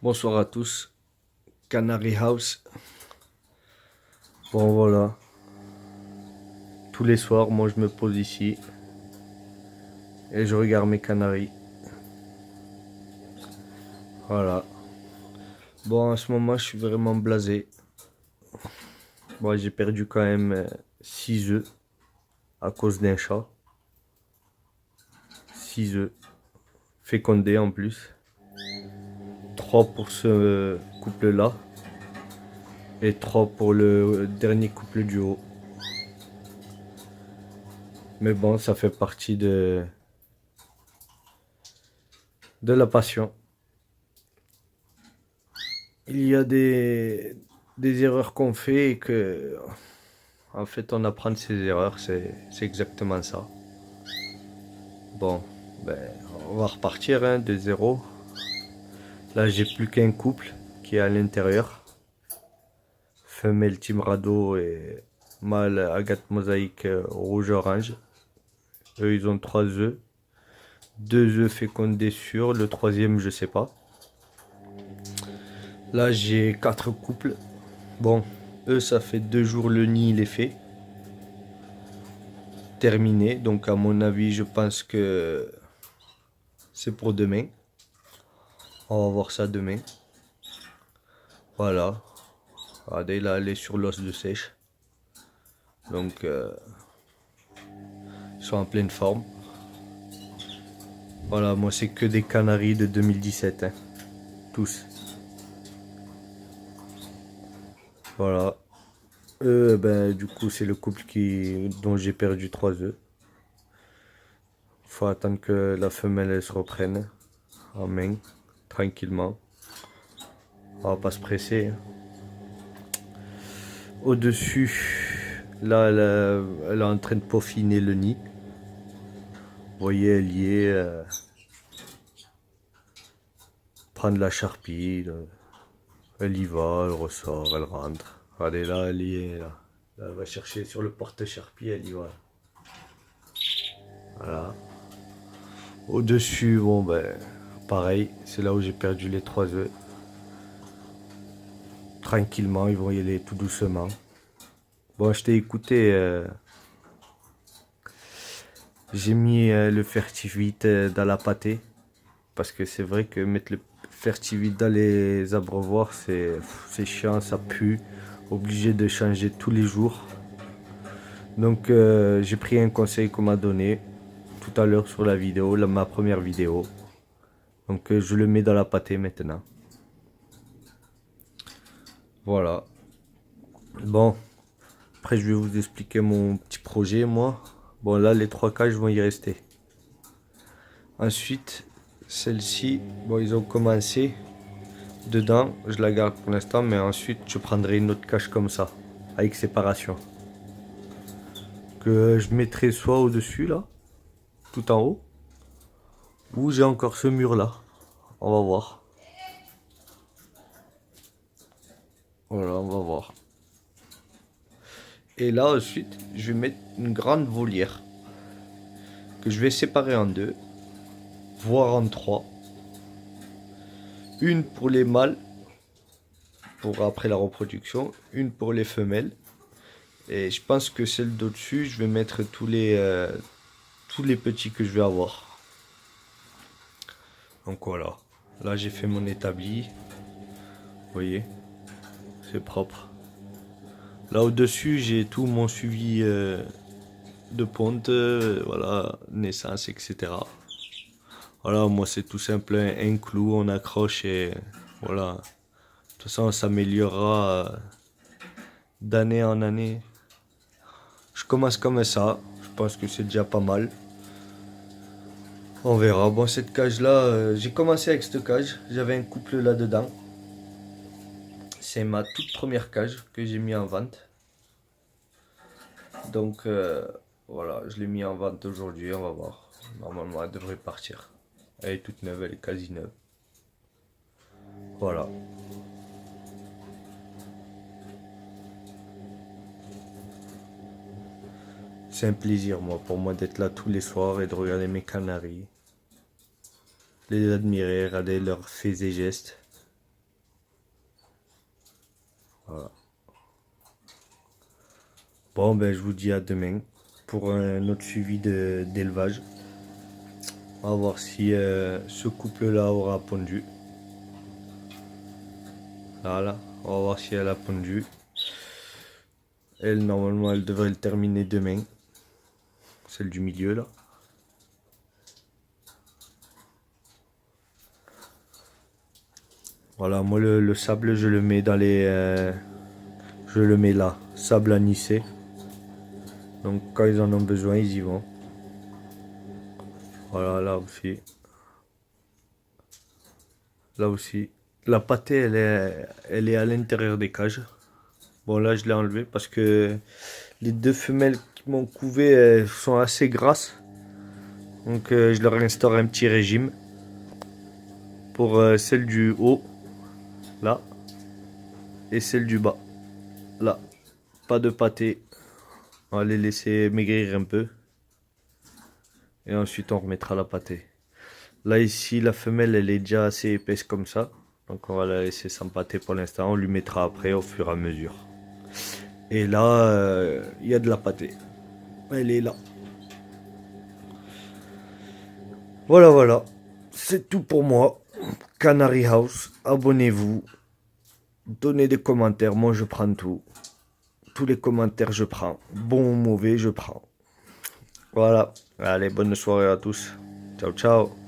Bonsoir à tous, Canary House. Bon voilà, tous les soirs, moi je me pose ici et je regarde mes canaris. Voilà. Bon, en ce moment, je suis vraiment blasé. Bon, j'ai perdu quand même 6 œufs à cause d'un chat. 6 œufs fécondés en plus. 3 pour ce couple-là et 3 pour le dernier couple du haut. Mais bon, ça fait partie de la passion. Il y a des erreurs qu'on fait et que, en fait, on apprend de ses erreurs, c'est exactement ça. Bon, ben, on va repartir hein, de zéro. Là, j'ai plus qu'un couple qui est à l'intérieur. Femelle Timrado et mâle Agathe Mosaïque rouge-orange. Eux, ils ont 3 œufs. 2 œufs fécondés sûrs, le troisième, je sais pas. Là, j'ai 4 couples. Bon, eux, ça fait 2 jours le nid, il est fait. Terminé. Donc, à mon avis, je pense que c'est pour demain. On va voir ça demain. Voilà. Regardez, là, elle est sur l'os de sèche. Donc, ils sont en pleine forme. Voilà, moi, c'est que des canaris de 2017. Hein. Tous. Voilà. Ben, du coup, c'est le couple dont j'ai perdu 3 œufs. Faut attendre que la femelle elle se reprenne en main, tranquillement. On va pas se presser. Hein. Au-dessus, là, elle est en train de peaufiner le nid. Vous voyez, elle y est. Prendre la charpie. Elle y va, elle ressort, elle rentre. Regardez, là, elle y est. Là, elle va chercher sur le porte-charpie, elle y va. Voilà. Au-dessus, bon, ben, pareil, c'est là où j'ai perdu les 3 œufs. Tranquillement, ils vont y aller tout doucement. Bon, je t'ai écouté. J'ai mis le fertivite dans la pâtée. Parce que c'est vrai que mettre le fertivite dans les abreuvoirs, c'est chiant, ça pue. Obligé de changer tous les jours. Donc, j'ai pris un conseil qu'on m'a donné tout à l'heure sur la vidéo, ma première vidéo. Donc, je le mets dans la pâtée maintenant. Voilà. Bon, après, je vais vous expliquer mon petit projet, moi. Bon, là, les 3 cages vont y rester. Ensuite, celle-ci, bon, ils ont commencé dedans. Je la garde pour l'instant, mais ensuite, je prendrai une autre cage comme ça, avec séparation. Que je mettrai soit au-dessus, là, tout en haut, ou j'ai encore ce mur-là. On va voir. Voilà, on va voir. Et là, ensuite, je vais mettre une grande volière que je vais séparer en 2, voire en 3. Une pour les mâles, pour après la reproduction, une pour les femelles. Et je pense que celle d'au-dessus, je vais mettre tous les petits que je vais avoir. Donc voilà. Là, j'ai fait mon établi. Vous voyez, c'est propre. Là, au-dessus, j'ai tout mon suivi de ponte, voilà, naissance, etc. Voilà, moi, c'est tout simple, un clou, on accroche et voilà. De toute façon, on s'améliorera d'année en année. Je commence comme ça. Je pense que c'est déjà pas mal. On verra. Bon, cette cage-là, j'ai commencé avec cette cage. J'avais un couple là-dedans. C'est ma toute première cage que j'ai mis en vente. Donc, voilà, je l'ai mis en vente aujourd'hui. On va voir. Normalement, elle devrait partir. Elle est toute neuve, elle est quasi neuve. Voilà. C'est un plaisir, moi, pour moi, d'être là tous les soirs et de regarder mes canaris. Les admirer, regarder leurs faits et gestes. Voilà. Bon, ben, je vous dis à demain pour un autre suivi d'élevage. On va voir si ce couple-là aura pondu. Voilà, on va voir si elle a pondu. Elle, normalement, elle devrait le terminer demain. Celle du milieu, là. Voilà, moi, le sable, je le mets dans les... je le mets là, sable anisé. Donc, quand ils en ont besoin, ils y vont. Voilà, là aussi. Là aussi. La pâtée, elle est à l'intérieur des cages. Bon, là, je l'ai enlevé parce que les deux femelles qui m'ont couvé elles sont assez grasses. Donc, je leur instaure un petit régime. Pour celle du haut, là. Et celle du bas, là. Pas de pâté. On va les laisser maigrir un peu. Et ensuite, on remettra la pâtée. Là, ici, la femelle, elle est déjà assez épaisse comme ça. Donc, on va la laisser sans pâté pour l'instant. On lui mettra après au fur et à mesure. Et là, il y a de la pâtée. Elle est là. Voilà, voilà. C'est tout pour moi. Canary House. Abonnez-vous. Donnez des commentaires. Moi, je prends tout. Tous les commentaires, je prends. Bon ou mauvais, je prends. Voilà. Allez, bonne soirée à tous. Ciao, ciao.